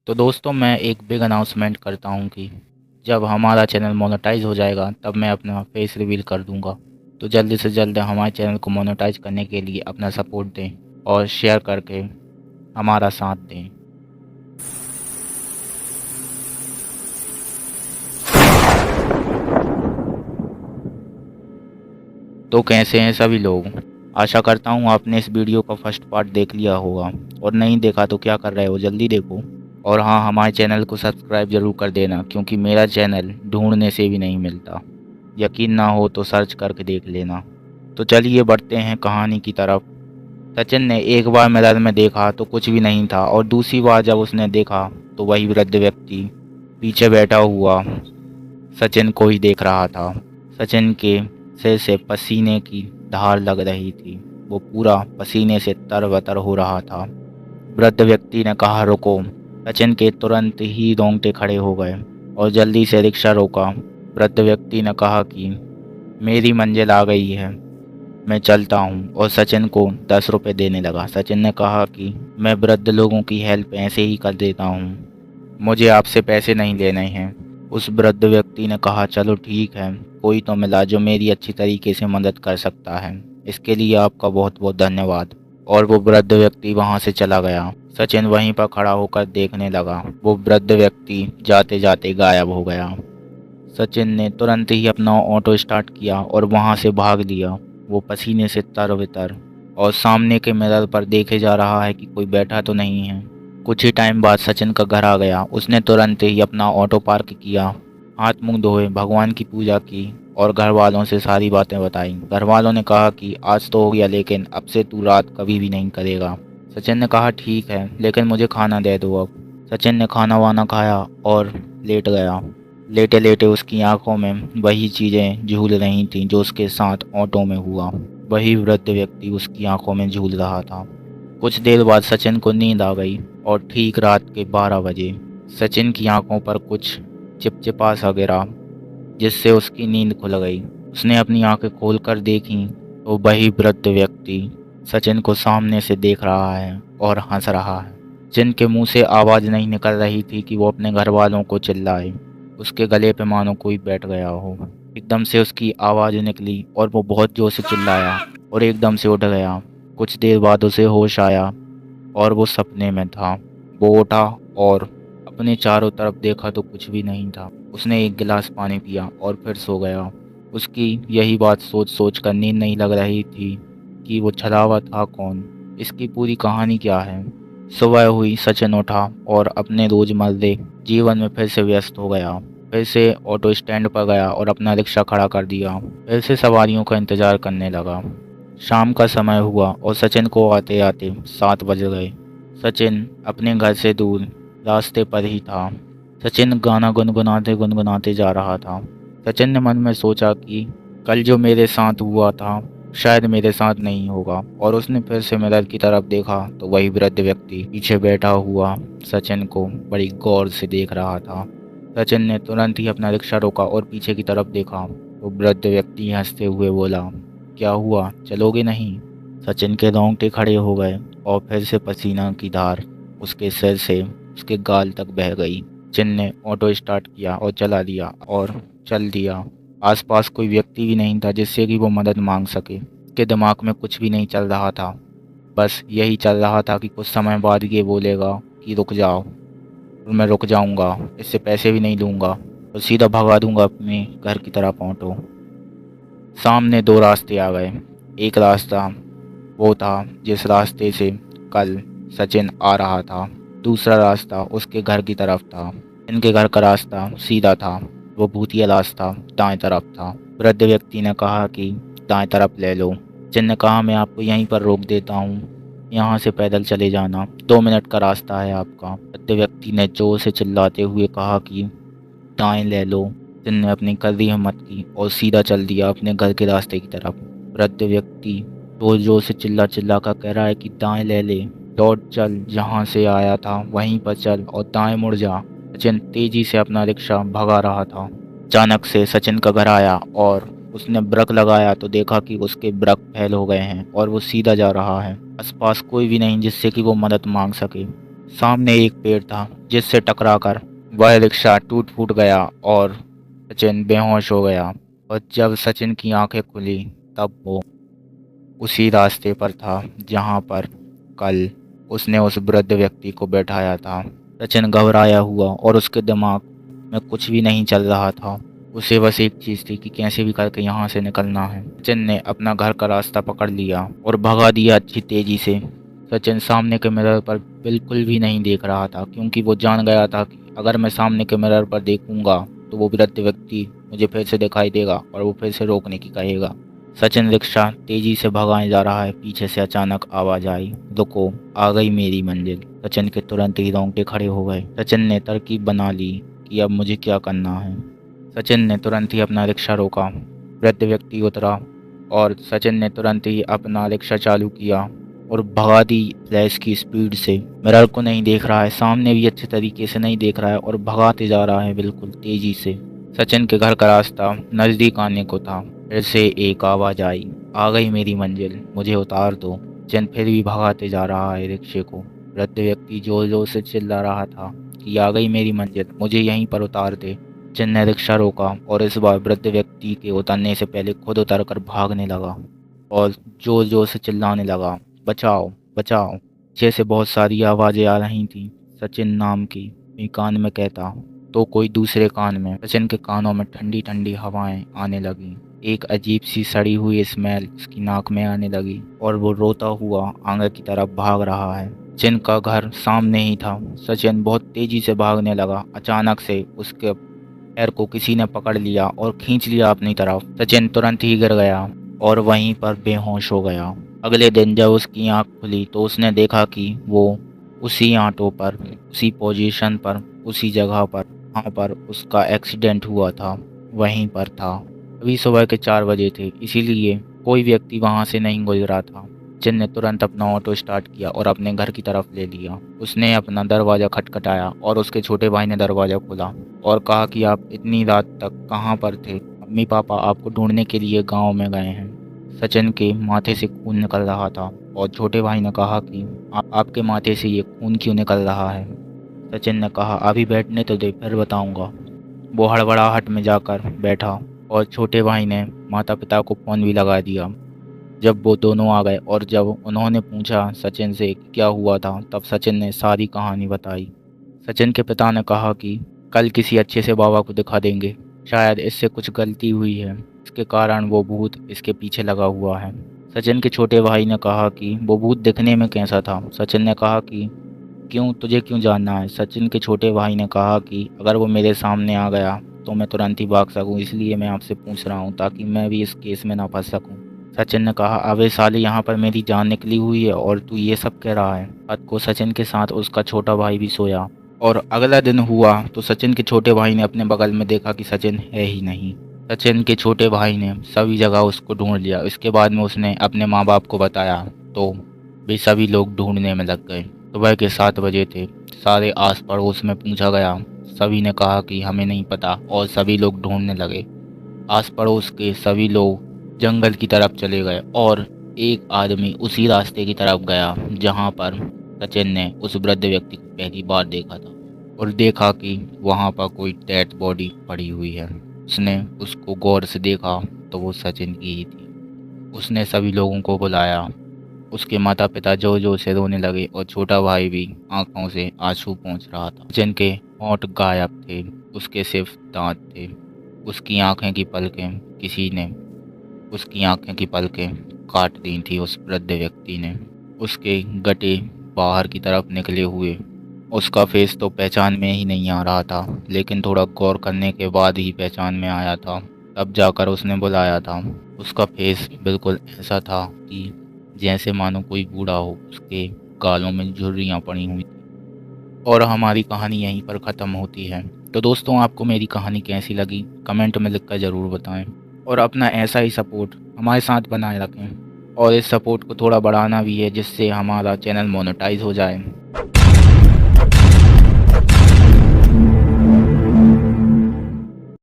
तो दोस्तों मैं एक बिग अनाउंसमेंट करता हूँ कि जब हमारा चैनल मोनेटाइज हो जाएगा तब मैं अपना फेस रिवील कर दूंगा। तो जल्दी से जल्द हमारे चैनल को मोनेटाइज करने के लिए अपना सपोर्ट दें और शेयर करके हमारा साथ दें। तो कैसे हैं सभी लोग। आशा करता हूँ आपने इस वीडियो का फर्स्ट पार्ट देख लिया होगा, और नहीं देखा तो क्या कर रहे हो, जल्दी देखो। और हाँ, हमारे चैनल को सब्सक्राइब ज़रूर कर देना, क्योंकि मेरा चैनल ढूंढने से भी नहीं मिलता। यकीन ना हो तो सर्च करके देख लेना। तो चलिए बढ़ते हैं कहानी की तरफ। सचिन ने एक बार मिरर में देखा तो कुछ भी नहीं था, और दूसरी बार जब उसने देखा तो वही वृद्ध व्यक्ति पीछे बैठा हुआ सचिन को ही देख रहा था। सचिन के सिर से पसीने की धार लग रही थी। वो पूरा पसीने से तरबतर हो रहा था। वृद्ध व्यक्ति ने कहा, रुको। सचिन के तुरंत ही रोंगटे खड़े हो गए और जल्दी से रिक्शा रोका। वृद्ध व्यक्ति ने कहा कि मेरी मंजिल आ गई है, मैं चलता हूँ, और सचिन को 10 रुपये देने लगा। सचिन ने कहा कि मैं वृद्ध लोगों की हेल्प ऐसे ही कर देता हूँ, मुझे आपसे पैसे नहीं लेने हैं। उस वृद्ध व्यक्ति ने कहा, चलो ठीक है, कोई तो मिला जो मेरी अच्छी तरीके से मदद कर सकता है, इसके लिए आपका बहुत बहुत धन्यवाद। और वो वृद्ध व्यक्ति वहाँ से चला गया। सचिन वहीं पर खड़ा होकर देखने लगा। वो वृद्ध व्यक्ति जाते जाते गायब हो गया। सचिन ने तुरंत ही अपना ऑटो स्टार्ट किया और वहां से भाग लिया। वो पसीने से तरबतर और सामने के मिरर पर देखे जा रहा है कि कोई बैठा तो नहीं है। कुछ ही टाइम बाद सचिन का घर आ गया। उसने तुरंत ही अपना ऑटो पार्क किया, हाथ मुंह धोए, भगवान की पूजा की और घर वालों से सारी बातें बताई। घर वालों ने कहा कि आज तो हो गया, लेकिन अब से तू रात कभी भी नहीं करेगा। सचिन ने कहा, ठीक है, लेकिन मुझे खाना दे दो अब। सचिन ने खाना वाना खाया और लेट गया। लेटे लेटे उसकी आंखों में वही चीज़ें झूल रही थीं जो उसके साथ ऑटो में हुआ। वही वृद्ध व्यक्ति उसकी आंखों में झूल रहा था। कुछ देर बाद सचिन को नींद आ गई, और ठीक रात के 12 बजे सचिन की आंखों पर कुछ चिपचिपा सा गिरा, जिससे उसकी नींद खुल गई। उसने अपनी आंखें खोलकर देखी तो वही वृद्ध व्यक्ति सचिन को सामने से देख रहा है और हंस रहा है। सचिन के मुंह से आवाज़ नहीं निकल रही थी कि वो अपने घर वालों को चिल्लाए। उसके गले पे मानो कोई बैठ गया हो। एकदम से उसकी आवाज़ निकली और वो बहुत जोर से चिल्लाया और एकदम से उठ गया। कुछ देर बाद उसे होश आया और वो सपने में था। वो उठा और अपने चारों तरफ देखा तो कुछ भी नहीं था। उसने एक गिलास पानी पिया और फिर सो गया। उसकी यही बात सोच सोच कर नींद नहीं लग रही थी कि वो छलावा था कौन, इसकी पूरी कहानी क्या है। सुबह हुई, सचिन उठा और अपने रोजमर्रे जीवन में फिर से व्यस्त हो गया। फिर से ऑटो स्टैंड पर गया और अपना रिक्शा खड़ा कर दिया। फिर से सवारियों का इंतजार करने लगा। शाम का समय हुआ और सचिन को आते आते 7 बज गए। सचिन अपने घर से दूर रास्ते पर ही था। सचिन गाना गुनगुनाते गुनगुनाते जा रहा था। सचिन ने मन में सोचा कि कल जो मेरे साथ हुआ था शायद मेरे साथ नहीं होगा, और उसने फिर से मिरर की तरफ देखा तो वही वृद्ध व्यक्ति पीछे बैठा हुआ सचिन को बड़ी गौर से देख रहा था। सचिन ने तुरंत ही अपना रिक्शा रोका और पीछे की तरफ देखा तो वृद्ध व्यक्ति हंसते हुए बोला, क्या हुआ, चलोगे नहीं? सचिन के रोंगटे खड़े हो गए और फिर से पसीना की धार उसके सिर से उसके गाल तक बह गई। सचिन ने ऑटो स्टार्ट किया और चला दिया और चल दिया। आसपास कोई व्यक्ति भी नहीं था जिससे कि वो मदद मांग सके। उसके दिमाग में कुछ भी नहीं चल रहा था। बस यही चल रहा था कि कुछ समय बाद ये बोलेगा कि रुक जाओ, और मैं रुक जाऊंगा, इससे पैसे भी नहीं लूँगा और सीधा भगा दूंगा अपने घर की तरफ ऑटो। सामने 2 रास्ते आ गए। एक रास्ता वो था जिस रास्ते से कल सचिन आ रहा था। दूसरा रास्ता उसके घर की तरफ था। इनके घर का रास्ता सीधा था, वो भूतिया रास्ता दाएं तरफ था। वृद्ध व्यक्ति ने कहा कि दाएं तरफ ले लो। सचिन ने कहा, मैं आपको यहीं पर रोक देता हूँ, यहाँ से पैदल चले जाना, 2 मिनट का रास्ता है आपका। वृद्ध व्यक्ति ने जोर से चिल्लाते हुए कहा कि दाएं ले लो। सचिन ने अपनी कड़ी हिम्मत की और सीधा चल दिया अपने घर के रास्ते की तरफ। वृद्ध व्यक्ति जोर जोर से चिल्ला चिल्ला कर कह रहा है कि दाएं ले ले, लौट चल, जहाँ से आया था वहीं पर चल और दाएं मुड़ जा। सचिन तेजी से अपना रिक्शा भगा रहा था। अचानक से सचिन का घर आया और उसने ब्रेक लगाया तो देखा कि उसके ब्रेक फेल हो गए हैं और वो सीधा जा रहा है। आसपास कोई भी नहीं जिससे कि वो मदद मांग सके। सामने एक पेड़ था जिससे टकराकर वह रिक्शा टूट फूट गया और सचिन बेहोश हो गया। और जब सचिन की आंखें खुली तब वो उसी रास्ते पर था जहां पर कल उसने उस वृद्ध व्यक्ति को बैठाया था। सचिन घबराया हुआ और उसके दिमाग में कुछ भी नहीं चल रहा था। उसे बस एक चीज़ थी कि कैसे भी करके यहाँ से निकलना है। सचिन ने अपना घर का रास्ता पकड़ लिया और भगा दिया अच्छी तेज़ी से। सचिन सामने के मिरर पर बिल्कुल भी नहीं देख रहा था क्योंकि वो जान गया था कि अगर मैं सामने के मिरर पर देखूंगा तो वो वृद्ध व्यक्ति मुझे फिर से दिखाई देगा और वो फिर से रोकने की कहेगा। सचिन रिक्शा तेजी से भगाए जा रहा है, पीछे से अचानक आवाज आई, रुको, आ गई मेरी मंजिल। सचिन के तुरंत ही रोंगटे खड़े हो गए। सचिन ने तरकीब बना ली कि अब मुझे क्या करना है। सचिन ने तुरंत ही अपना रिक्शा रोका। वृद्ध व्यक्ति उतरा और सचिन ने तुरंत ही अपना रिक्शा चालू किया और भगा दी फ्लैश की स्पीड से। मिरर को नहीं देख रहा है, सामने भी अच्छे तरीके से नहीं देख रहा है और भगाते जा रहा है बिल्कुल तेजी से। सचिन के घर का रास्ता नज़दीक आने को था। फिर से एक आवाज़ आई, आ गई मेरी मंजिल, मुझे उतार दो। सचिन फिर भी भगाते जा रहा है रिक्शे को। वृद्ध व्यक्ति जोर जोर से चिल्ला रहा था कि आ गई मेरी मंजिल, मुझे यहीं पर उतार दे। सचिन ने रिक्शा रोका और इस बार वृद्ध व्यक्ति के उतरने से पहले खुद उतरकर भागने लगा और जोर जोर से चिल्लाने लगा, बचाओ बचाओ। पीछे से बहुत सारी आवाज़ें आ रही थीं, सचिन नाम की। एक कान में कहता तो कोई दूसरे कान में। सचिन के कानों में ठंडी ठंडी हवाएं आने लगी। एक अजीब सी सड़ी हुई स्मेल उसकी नाक में आने लगी और वो रोता हुआ आगे की तरफ भाग रहा है। सचिन का घर सामने ही था। सचिन बहुत तेजी से भागने लगा। अचानक से उसके पैर को किसी ने पकड़ लिया और खींच लिया अपनी तरफ। सचिन तुरंत ही गिर गया और वहीं पर बेहोश हो गया। अगले दिन जब उसकी आंख खुली तो उसने देखा कि वो उसी आंटों पर, उसी पोजीशन पर, उसी जगह पर, वहाँ पर उसका एक्सीडेंट हुआ था, वहीं पर था। अभी सुबह के 4 बजे थे, इसीलिए कोई व्यक्ति वहाँ से नहीं गुजरा था। सचिन ने तुरंत अपना ऑटो स्टार्ट किया और अपने घर की तरफ ले लिया। उसने अपना दरवाज़ा खटखटाया और उसके छोटे भाई ने दरवाज़ा खोला और कहा कि आप इतनी रात तक कहाँ पर थे? मम्मी पापा आपको ढूंढने के लिए गांव में गए हैं। सचिन के माथे से खून निकल रहा था और छोटे भाई ने कहा कि आपके माथे से ये खून क्यों निकल रहा है? सचिन ने कहा अभी बैठने तो दे, फिर बताऊंगा। वो हड़बड़ाहट में जाकर बैठा और छोटे भाई ने माता पिता को फ़ोन भी लगा दिया। जब वो दोनों आ गए और जब उन्होंने पूछा सचिन से कि क्या हुआ था, तब सचिन ने सारी कहानी बताई। सचिन के पिता ने कहा कि कल किसी अच्छे से बाबा को दिखा देंगे, शायद इससे कुछ गलती हुई है, इसके कारण वो भूत इसके पीछे लगा हुआ है। सचिन के छोटे भाई ने कहा कि वो भूत दिखने में कैसा था? सचिन ने कहा कि क्यों, तुझे क्यों जानना है? सचिन के छोटे भाई ने कहा कि अगर वो मेरे सामने आ गया तो मैं तुरंत ही भाग सकूं, इसलिए मैं आपसे पूछ रहा हूं ताकि मैं भी इस केस में ना फंस सकूं। सचिन ने कहा अबे साले, यहाँ पर मेरी जान निकली हुई है और तू ये सब कह रहा है? रात को सचिन के साथ उसका छोटा भाई भी सोया और अगला दिन हुआ तो सचिन के छोटे भाई ने अपने बगल में देखा कि सचिन है ही नहीं। सचिन के छोटे भाई ने सभी जगह उसको ढूंढ लिया। इसके बाद में उसने अपने माँ बाप को बताया तो वे सभी लोग ढूंढने में लग गए। सुबह के 7 बजे थे। सारे आस पड़ोस में पूछा गया, सभी ने कहा कि हमें नहीं पता और सभी लोग ढूंढने लगे। आस पड़ोस के सभी लोग जंगल की तरफ चले गए और एक आदमी उसी रास्ते की तरफ गया जहां पर सचिन ने उस वृद्ध व्यक्ति को पहली बार देखा था और देखा कि वहां पर कोई डेड बॉडी पड़ी हुई है। उसने उसको गौर से देखा तो वो सचिन की ही थी। उसने सभी लोगों को बुलाया। उसके माता पिता जोर जोर से रोने लगे और छोटा भाई भी आंखों से आंसू पोंछ रहा था। सचिन के होंठ गायब थे, उसके सिर्फ दांत थे। उसकी आंखें की पलकें किसी ने उसकी आंखें की पलकें काट दी थी उस वृद्ध व्यक्ति ने। उसके गटे बाहर की तरफ निकले हुए। उसका फेस तो पहचान में ही नहीं आ रहा था, लेकिन थोड़ा गौर करने के बाद ही पहचान में आया था। तब जाकर उसने बुलाया था। उसका फेस बिल्कुल ऐसा था कि जैसे मानो कोई बूढ़ा हो, उसके गालों में झुर्रियाँ पड़ी हुई थी। और हमारी कहानी यहीं पर ख़त्म होती है। तो दोस्तों, आपको मेरी कहानी कैसी लगी कमेंट में लिखकर ज़रूर बताएं और अपना ऐसा ही सपोर्ट हमारे साथ बनाए रखें और इस सपोर्ट को थोड़ा बढ़ाना भी है जिससे हमारा चैनल मोनेटाइज हो जाए।